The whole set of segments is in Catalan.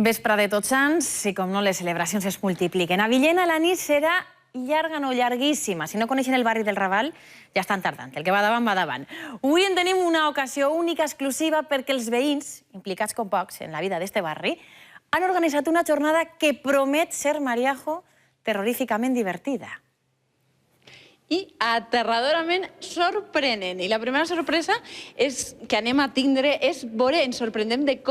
Vespre de Tots Sants i, com no, les celebracions es multipliquen. A Villena la nit serà llarga, no llarguíssima. Si no coneixen el barri del Raval, ja estan tardant. El que va davant, va davant. Avui en tenim una ocasió única, exclusiva, perquè els veïns, implicats com pocs en la vida d'este barri, han organitzat una jornada que promet ser, Mariajo, terroríficament divertida. I aterradorament sorprenent. I la primera sorpresa que anem a tindre és veure, ens sorprendem del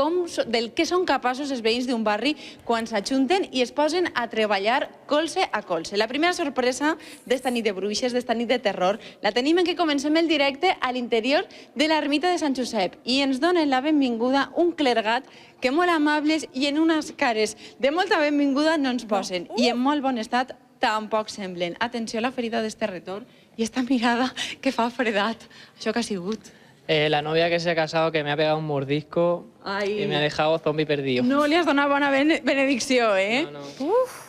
que són capaços els veïns d'un barri quan s'ajunten i es posen a treballar colze a colze. La primera sorpresa d'esta nit de bruixes, d'esta nit de terror, la tenim en que comencem el directe a l'interior de l'ermita de Sant Josep i ens donen la benvinguda un clergat que molt amables i en unes cares de molta benvinguda no ens posen i en molt bon estat tampoc semblen. Atenció a la ferida d'este retorn y esta mirada que fa fredat. Això que ha sigut? La novia que se ha casado que me ha pegado un mordisco y me ha dejado zombie perdido. No li has donat bona benedicció, eh? No.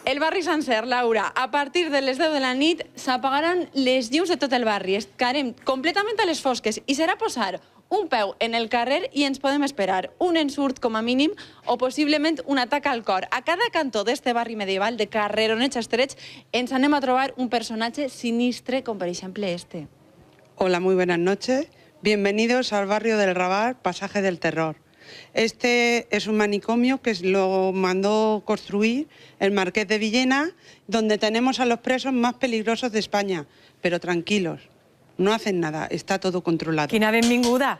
El barri sencer, Laura, a partir de les 10 de la nit s'apagaran les llums de tot el barri. Estarem completament a les fosques i serà posar un peu en el carrer i ens podem esperar un ensurt com a mínim o possiblement un atac al cor. A cada cantó d'este barri medieval de carreronets estrets ens anem a trobar un personatge sinistre com per exemple este. Hola, muy buenas noches. Bienvenidos al barrio del Raval, Pasaje del Terror. Este es un manicomio que lo mandó construir el Marqués de Villena, donde tenemos a los presos más peligrosos de España. Pero tranquilos, no hacen nada, está todo controlado. Quina benvinguda!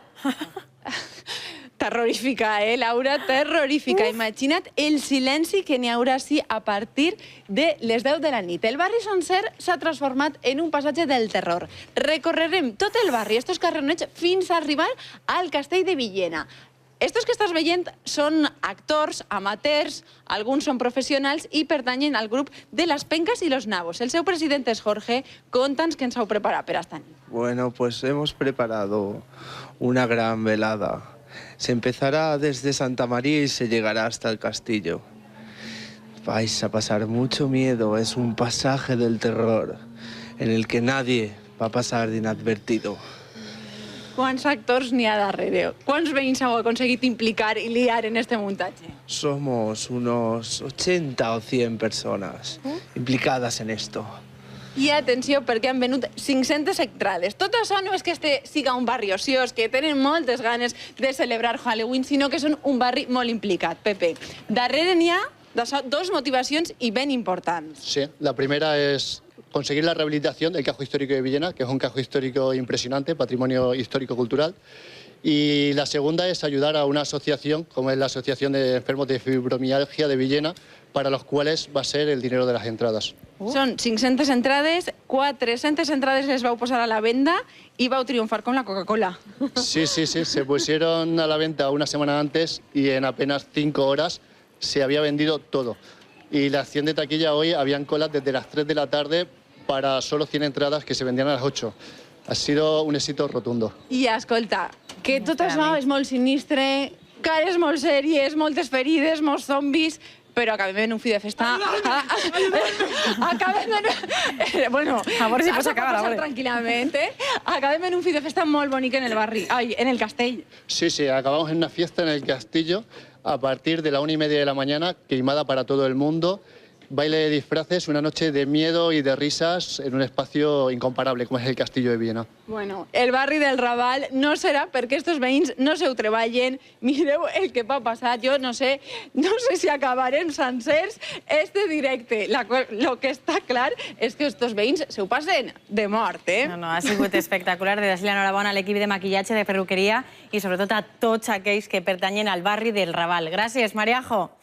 Terrorífica, Laura? Terrorífica. Imagina't el silenci que n'hi haurà així a partir de les 10 de la nit. El barri sencer s'ha transformat en un passatge del terror. Recorrerem tot el barri, estos carrerons, fins a arribar al castell de Villena. Estos que estàs veient són actors, amateurs, alguns són professionals i pertanyen al grup de Las Pencas y los Nabos. El seu president és Jorge. Conta'ns què ens heu preparat per esta nit. Bueno, pues hemos preparado una gran velada. Se empezará desde Santa María y se llegará hasta el castillo. Vais a pasar mucho miedo, es un pasaje del terror en el que nadie va a pasar de inadvertido. Quants actors n'hi ha darrere? Quants veïns heu aconseguit implicar i liar en este muntatge? Somos unos 80 o 100 personas implicadas en esto. I atenció, perquè han venut 500 entrades. Tot això no és que este siga un barri ociós, que tenen moltes ganes de celebrar Halloween, sinó que són un barri molt implicat. Pepe, darrere n'hi ha dos motivacions i ben importants. Sí, la primera es conseguir la rehabilitación del Cajo Histórico de Villena, que es un cajo histórico impresionante, patrimonio histórico-cultural. Y la segunda es ayudar a una asociación, como es la Asociación de Enfermos de Fibromialgia de Villena, para los cuales va a ser el dinero de las entradas. Són 500 entrades, 400 entrades les vau posar a la venda i vau triomfar con la Coca-Cola. Sí, se pusieron a la venta una semana antes y en apenas 5 horas se había vendido todo. Y la acción de taquilla hoy habían colas desde las 3 de la tarde para solo 100 entradas que se vendían a las 8. Ha sido un éxito rotundo. I escolta, que tot això és molt sinistre, cares molt sèries, moltes ferides, molts zombis, però acabem en un fi de festa... Bueno, a veure si pots acabar, a veure. Tranquil·lament, acabem en un fi de festa molt bonic en el barri, en el castell. Sí, acabamos en una fiesta en el castillo a partir de la 1:30 de la mañana, queimada para todo el mundo. Baile de disfraces, una noche de miedo y de risas en un espacio incomparable como es el Castillo de Viena. Bueno, el barri del Raval no serà perquè estos veïns no se ho treballen. Mireu el que va passar. Jo no sé si acabarem sencers este directe. Lo que està clar és que estos veïns se ho passen de mort, No, ha sigut espectacular. De dar-li l'enhorabona a l'equip de maquillatge, de perruqueria i sobretot a tots aquells que pertanyen al barri del Raval. Gràcies, Mariajo.